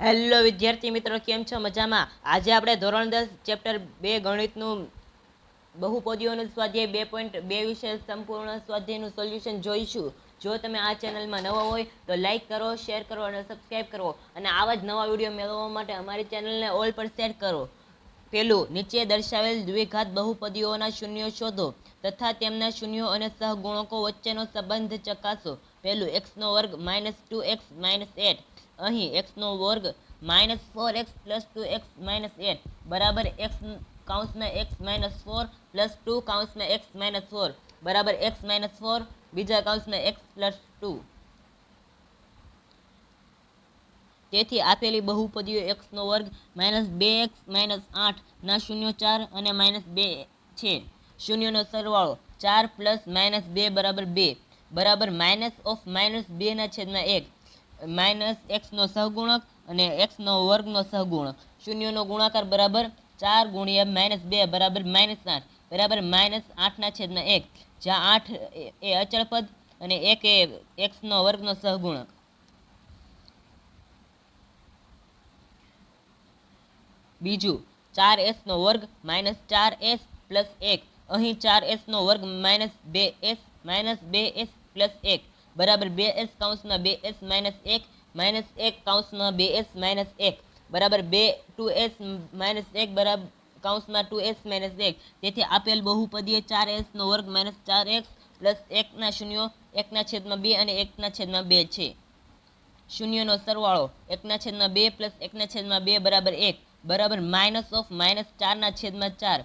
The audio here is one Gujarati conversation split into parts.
હેલો વિદ્યાર્થી મિત્રો, કેમ છો? મજામાં? આજે આપણે ધોરણ 10 ચેપ્ટર 2 ગણિતનું બહુપદીઓનું સ્વાધ્યાય 2.2 વિશે સંપૂર્ણ સ્વાધ્યાયનું સોલ્યુશન જોઈશું. જો તમે આ ચેનલમાં નવા હોય તો લાઈક કરો, શેર કરો અને સબસ્ક્રાઈબ કરો, અને આવા જ નવા વિડીયો મેળવવા માટે અમારી ચેનલને ઓલ પર સેટ કરો. પેલું, નીચે દર્શાવેલ દ્વિઘાત બહુપદીઓના શૂન્યો શોધો તથા તેમના શૂન્યો અને સહગુણકો વચ્ચેનો સંબંધ ચકાસો. પહેલું, x નો વર્ગ -2x - 8. અહીં x નો વર્ગ -4x + 2x - 8 બરાબર x - 4 + 2 x - 4 બરાબર x - 4 બીજા કૌંસમાં x + 2. તેથી આપેલી બહુપદીઓ x નો વર્ગ -2x - 8 ના શૂન્યો 4 અને -2 છે. શૂન્યનો સરવાળો 4 + -2 બરાબર 2 બરાબર -2/1 x નો સહગુણક અને x નો વર્ગનો સહગુણક. શૂન્યનો ગુણાકાર બરાબર 4 × -2 બરાબર -8 બરાબર -8/1, જ્યાં 8 એ અચળ પદ અને 1 એ x નો વર્ગનો સહગુણક. બીજું, 4s નો વર્ગ -4s + 1. અહીં 4s નો વર્ગ -2s + 1 બરાબર 2s - 1 -1 2s - 1 બરાબર 2s - 1 બરાબર 2s - 1. તેથી આપેલ બહુપદીએ 4s નો વર્ગ -4x + 1 ના શૂન્યો 1/2 અને 1/2 છે. શૂન્યનો સરવાળો 1/2 + 1/2 બરાબર 1 બરાબર -4/4,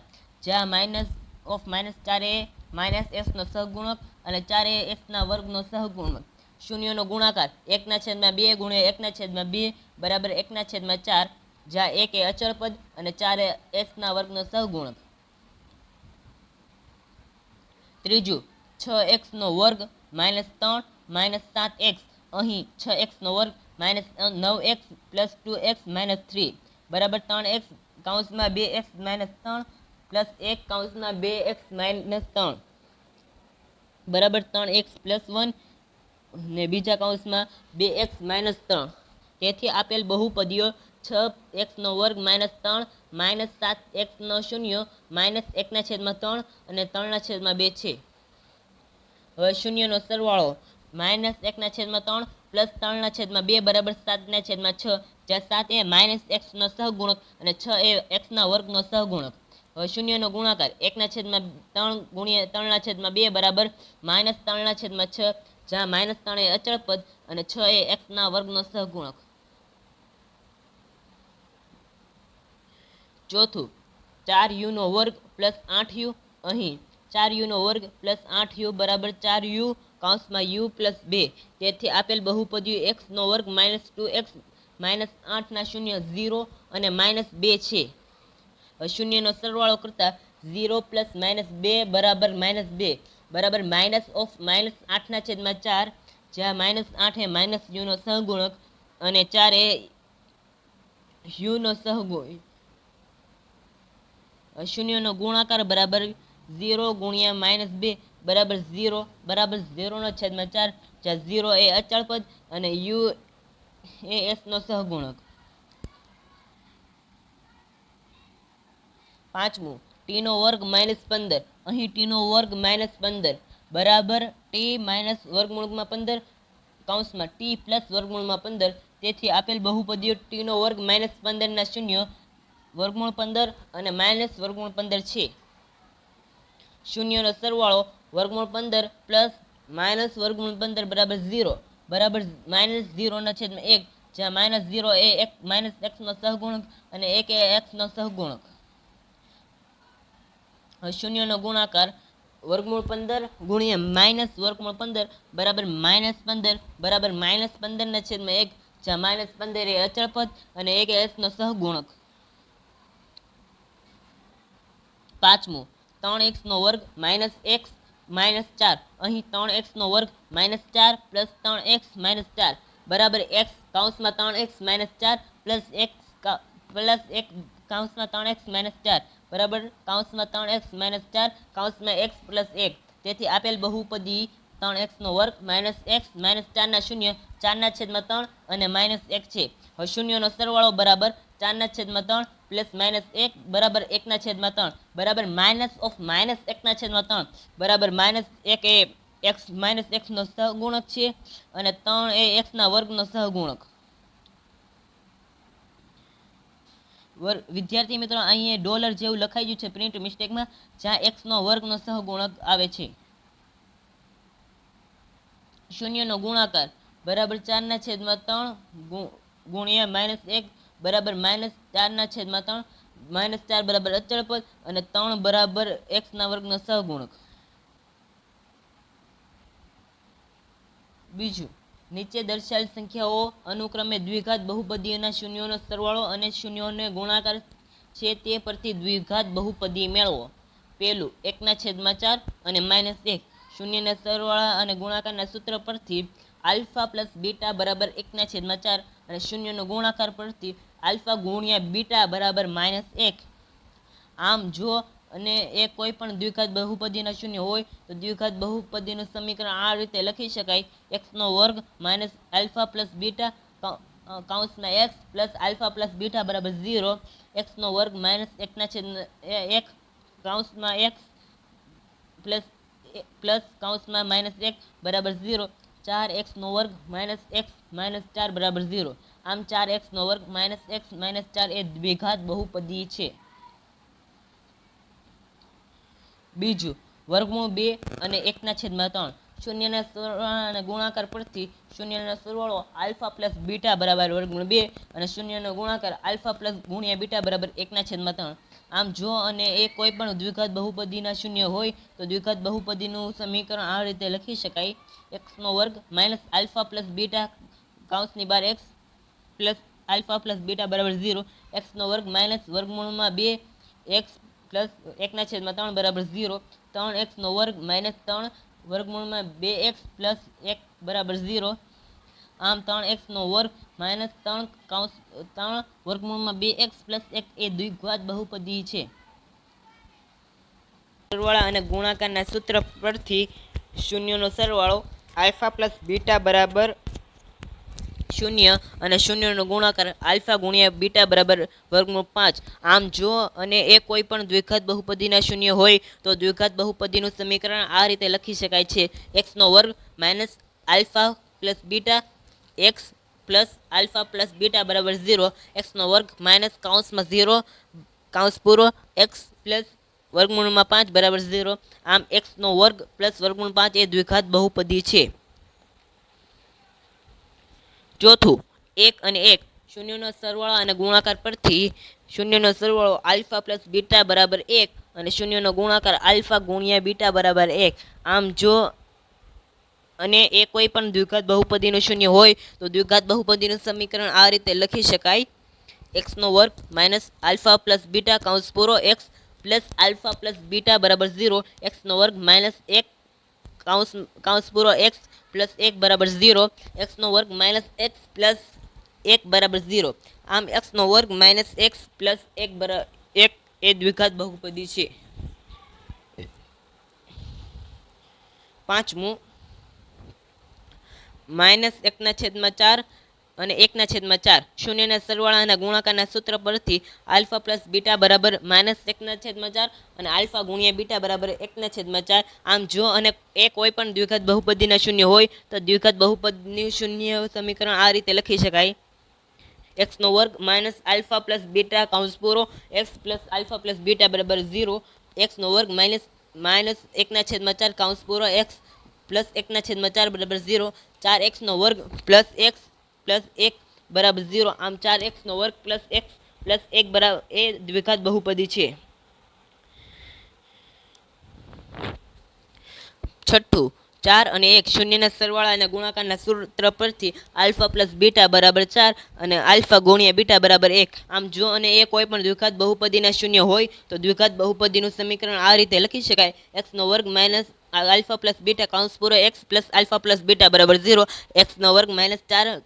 જ્યાં -4 એ -s નો સહગુણક અને 4 એ s ના વર્ગનો સહગુણક. શૂન્યનો ગુણાકાર 1/2 × 1/2 બરાબર 1/4, જ્યાં 1 એ અચળ પદ અને 4 એ s ના વર્ગનો સહગુણક. ત્રીજું, 6x નો વર્ગ -3 - 7x. અહીં 6x નો વર્ગ -9x + 2x - 3 બરાબર 3x (2x - 3 + 1 (2x - 3) બરાબર 3x + 1 બીજા કૌંસમાં 2x - 3. તેથી આપેલ બહુપદીઓ 6x નો વર્ગ -3 - 7x નો શૂન્ય -1/3 અને 3/2 છે. હવે શૂન્યનો સરવાળો -1/3 + 3/2 બરાબર 7/6, જ્યાં 7 એ -x નો સહગુણક અને 6 એ x ના વર્ગનો સહગુણક. હવે શૂન્યનો ગુણાકાર 1/3 × 3/2 બરાબર -3/6, જ્યાં -3 એ અચળ પદ અને 6 એ x ના વર્ગનો સહગુણક. ચોથું, 4u નો વર્ગ + 8u. અહીં 4u નો વર્ગ + 8u બરાબર 4u (u + 2). તેથી આપેલ બહુપદીઓ x નો વર્ગ -2x - 8 ના શૂન્ય 0 અને -2 છે. શૂન્યનો સરવાળો કરતા 0 + -2 બરાબર -2 બરાબર -8/4, જ્યાં -8 એ -u નો સહગુણક અને 4 એ u નો સહગુણક. શૂન્યનો ગુણાકાર બરાબર 0 × -2 બરાબર 0 બરાબર 0/4, જ્યાં 0 એ અચળ પદ અને u એ s નો સહગુણક. પાંચમું, t નો વર્ગ -15. અહીં t નો વર્ગ -15 બરાબર t - વર્ગમૂળમાં 15 (t + વર્ગમૂળમાં 15). તેથી આપેલ બહુપદીઓ t નો વર્ગ -15 ના શૂન્ય √15 અને -√15 છે. શૂન્યનો સરવાળો √15 + -√15 બરાબર 0 બરાબર -0/1, જ્યાં -0 એ x નો સહગુણક અને 1 એ x નો સહગુણક. શૂન્યનો ગુણાકાર √15 × -√15 બરાબર -15 બરાબર -15/1, જ્યાં -15 એ અચળ પદ અને 1 એ s નો સહગુણક. પાંચમું, 3x નો વર્ગ -x - 4. અહીં 3x નો વર્ગ -4 + 3x - 4 બરાબર x (3x - 4 + 1 3x - 4 બરાબર 3x - 4 x + 1. તેથી આપેલ બહુપદી 3x વર્ગ માઇનસ એક્સ માઇનસ 4 શૂન્ય 4/3 અને માઇનસ 1 છે. હવે શૂન્યનો સરવાળો બરાબર 4/3 પ્લસ માઇનસ 1 બરાબર 1/3 બરાબર માઇનસ ઓફ માઇનસ 1/3 બરાબર માઇનસ 1 એ એક્સ માઇનસ એક્સનો સહગુણક છે અને 3 એ એક્સના વર્ગનો સહગુણક. વિદ્યાર્થી મિત્રો અહીંયા ડોલર જેવું લખાઈ ગયું છે પ્રિન્ટ મિસ્ટેકમાં, જ્યાં એક્સનો વર્ગનો સહગુણક આવે છે. શૂન્યનો ગુણાકાર બરાબર 4/3 ગુણ્યા માઇનસ 1 બરાબર માઇનસ 4/3 માઇનસ 4 બરાબર અચળ પદ અને 3 બરાબર એક્સના વર્ગનો સહગુણક. બીજું, નીચે દર્શાવેલ સંખ્યાઓ અનુક્રમે દ્વિઘાત બહુપદીના શૂન્યોનો સરવાળો અને શૂન્યોનો ગુણાકાર છે તે પરથી દ્વિઘાત બહુપદી મેળવો. પહેલું 1/4 અને માઇનસ 1. શૂન્યના સરવાળા અને ગુણાકારના સૂત્ર પરથી આલ્ફા પ્લસ બીટા બરાબર 1/4 અને શૂન્યનો ગુણાકાર પરથી આલ્ફા ગુણ્યા બીટા બરાબર માઇનસ 1. આમ જો અને એ કોઈ પણ દ્વિઘાત બહુપદીના શૂન્ય હોય તો દ્વિઘાત બહુપદીનું સમીકરણ આ રીતે લખી શકાય: એક્સનો વર્ગ માઇનસ આલ્ફા પ્લસ બીટા કૌંસમાં x plus alpha plus beta બરાબર 0. એક્સનો વર્ગ માઇનસ 1/1 કૌંસમાં એક્સ પ્લસ કૌંસમાં માઇનસ 1 બરાબર 0. 4x વર્ગ માઇનસ એક્સ માઇનસ 4 બરાબર 0. આમ 4x વર્ગ માઇનસ એક્સ માઇનસ 4 એ દ્વિઘાત બહુપદી છે. બીજું, વર્ગમૂળ 2 અને 1/3. શૂન્યના સરવાળા અને ગુણાકાર પરથી શૂન્યનો સરવાળો આલ્ફા પ્લસ બીટા બરાબર વર્ગમૂળ 2 અને શૂન્યનો ગુણાકાર આલ્ફા પ્લસ ગુણ્યા બીટા બરાબર 1/3. આમ જો અને એ કોઈ પણ દ્વિઘાત બહુપદીના શૂન્ય હોય તો દ્વિઘાત બહુપદીનું સમીકરણ આ રીતે લખી શકાય: એક્સનો વર્ગ માઇનસ આલ્ફા પ્લસ બીટા કૌંસની બહાર x plus alpha plus beta બરાબર 0. એક્સનો વર્ગ માઇનસ વર્ગમૂળમાં 2 એક્સ પ્લસ 1/3 બરાબર 0. 3x વર્ગ માઇનસ 3 વર્ગમૂળમાં 2x પ્લસ 1 બરાબર 0. આમ 3x વર્ગ માઇનસ 3 વર્ગમૂળમાં 2x પ્લસ 1 એ દ્વિઘાત બહુપદી છે. સરવાળા અને ગુણાકારના સૂત્ર પરથી શૂન્યનો સરવાળો આલ્ફા પ્લસ બીટા બરાબર 0 અને શૂન્યનો ગુણાકાર આલ્ફા ગુણ્યા બીટા બરાબર વર્ગમૂળ 5. આમ જો અને એ કોઈ પણ દ્વિઘાત બહુપદીના શૂન્ય હોય તો દ્વિઘાત બહુપદીનું સમીકરણ આ રીતે લખી શકાય છે: એક્સનો વર્ગ minus alpha plus beta x plus alpha plus beta બરાબર 0. એક્સનો વર્ગ માઇનસ કૌંસમાં 0 કૌંસ પૂરો એક્સ પ્લસ વર્ગમૂળમાં 5 બરાબર 0. આમ એક્સનો વર્ગ પ્લસ વર્ગમૂળ 5 એ દ્વિઘાત બહુપદી છે. ચોથું, 1 અને 1. શૂન્યનો સરવાળો અને ગુણાકાર પરથી શૂન્યનો સરવાળો આલ્ફા પ્લસ બીટા બરાબર 1 અને શૂન્યનો ગુણાકાર આલ્ફા ગુણ્યા બીટા બરાબર 1. આમ જો અને એ કોઈ પણ દ્વિઘાત બહુપદીનું શૂન્ય હોય તો દ્વિઘાત બહુપદીનું સમીકરણ આ રીતે લખી શકાય: એક્સનો વર્ગ માઇનસ આલ્ફા પ્લસ બીટા કૌંસ પૂરો x plus alpha plus beta બરાબર 0. એક્સનો વર્ગ માઇનસ 1 કૌંસ પૂરો એક્સ પ્લસ 1 બરાબર 0. એક્સનો વર્ગ માઇનસ એક્સ પ્લસ 1 બરાબર 0. આમ એક્સનો વર્ગ માઇનસ એક્સ પ્લસ 1 એ દ્વિઘાત બહુપદી છે. પાંચમું, માઇનસ 1/4 અને 1/4. શૂન્યના સરવાળા અને ગુણાકારના સૂત્ર પરથી આલ્ફા પ્લસ બીટા બરાબર માઇનસ 1/4 અને આલ્ફા ગુણ્યા બીટા બરાબર 1/4. આમ જો અને એ કોઈ પણ દ્વિઘાત બહુપદીના શૂન્ય હોય તો દ્વિઘાત બહુપદીનું શૂન્ય સમીકરણ આ રીતે લખી શકાય: એક્સનો વર્ગ માઇનસ આલ્ફા પ્લસ બીટા કૌંસ પૂરો x plus alpha plus beta બરાબર 0. એક્સનો વર્ગ માઇનસ 1/4 કૌંસ પૂરો એક્સ પ્લસ 1/4 બરાબર 0. 4x વર્ગ પ્લસ એક્સ પ્લસ 1 બરાબર 0. આમ 4x વર્ગ પ્લસ એક્સ પ્લસ 1 બરાબર એ દ્વિઘાત બહુપદી છે. છઠ્ઠું, 4 અને 1. શૂન્યના સરવાળા અને ગુણાકારના સૂત્ર પરથી આલ્ફા પ્લસ બીટા બરાબર 4 અને આલ્ફા ગુણ્યા બીટા બરાબર 1. આમ જો અને એ કોઈ પણ દ્વિઘાત બહુપદીના શૂન્ય હોય તો દ્વિઘાત બહુપદીનું સમીકરણ આ રીતે લખી શકાય: એક્સનો વર્ગ માઇનસ આલ્ફા પ્લસ બીટા કૌંસ પૂરો x plus alpha plus beta બરાબર 0. એક્સનો વર્ગ માઇનસ 4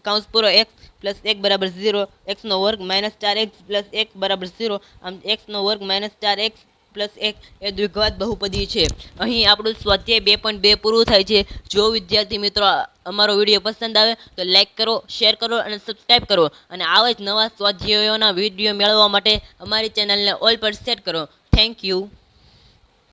કૌંસ પૂરો એક્સ પ્લસ 1 બરાબર 0. એક્સનો વર્ગ માઇનસ 4x પ્લસ 1 બરાબર 0. આમ એક્સનો વર્ગ માઇનસ 4x + 1 એ દ્વિઘાત બહુપદી છે। અહીં આપણું સ્વાધ્યાય 2.2 પૂરું થાય છે। જો વિદ્યાર્થી મિત્રો અમારો વિડીયો પસંદ આવે તો લાઈક કરો, શેર કરો અને સબસ્ક્રાઈબ કરો અને આવા જ નવા સ્વાધ્યાયોના વિડીયો મેળવવા માટે અમારી ચેનલને ઓલ પર સેટ કરો। Thank you.